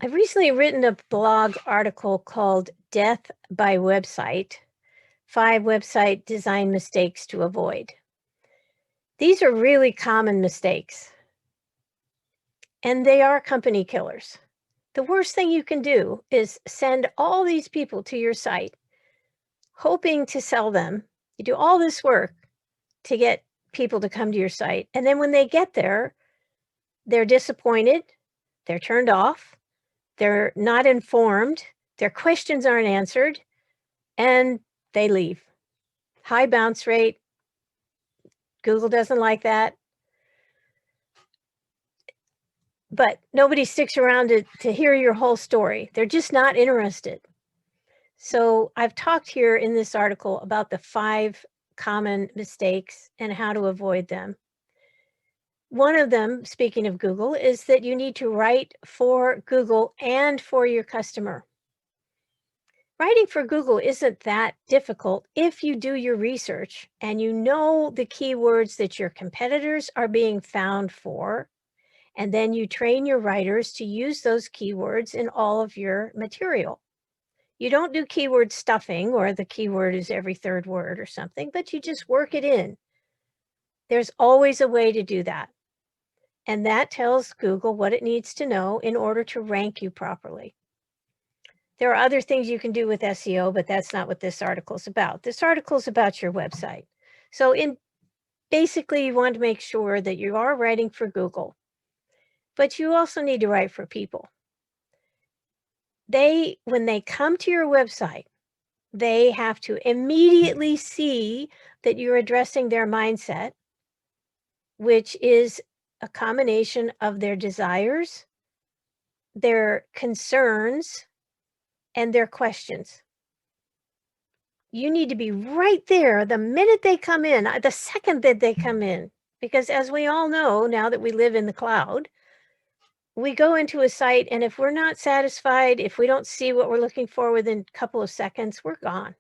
I've recently written a blog article called Death by Website, 5 Website Design Mistakes to Avoid. These are really common mistakes, and they are company killers. The worst thing you can do is send all these people to your site, hoping to sell them. You do all this work to get people to come to your site, and then when they get there, they're disappointed, they're turned off, they're not informed, their questions aren't answered, and they leave. High bounce rate. Google doesn't like that. But nobody sticks around to hear your whole story. They're just not interested. So I've talked here in this article about the 5 common mistakes and how to avoid them. One of them, speaking of Google, is that you need to write for Google and for your customer. Writing for Google isn't that difficult if you do your research and you know the keywords that your competitors are being found for, and then you train your writers to use those keywords in all of your material. You don't do keyword stuffing where the keyword is every 3rd word or something, but you just work it in. There's always a way to do that. And that tells Google what it needs to know in order to rank you properly. There are other things you can do with SEO, but that's not what this article is about. This article is about your website. So basically, you want to make sure that you are writing for Google, but you also need to write for people. When they come to your website, they have to immediately see that you're addressing their mindset, which is a combination of their desires, their concerns, and their questions. You need to be right there the minute they come in, the second that they come in, because as we all know, now that we live in the cloud, we go into a site, and if we're not satisfied, if we don't see what we're looking for within a couple of seconds, we're gone.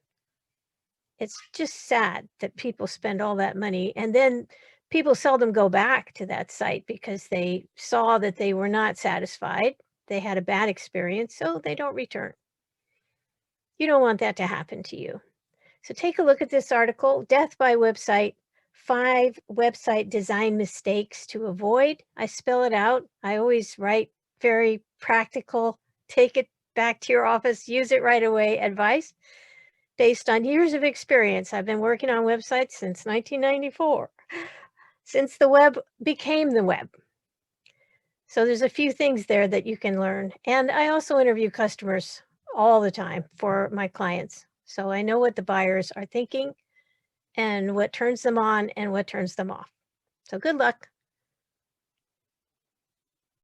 It's just sad that people spend all that money, and then people seldom go back to that site because they saw that they were not satisfied. They had a bad experience, so they don't return. You don't want that to happen to you. So take a look at this article, Death by Website, 5 Website Design Mistakes to Avoid. I spell it out. I always write very practical, take it back to your office, use it right away advice based on years of experience. I've been working on websites since 1994, since the web became the web. So there's a few things there that you can learn. And I also interview customers all the time for my clients. So I know what the buyers are thinking and what turns them on and what turns them off. So good luck.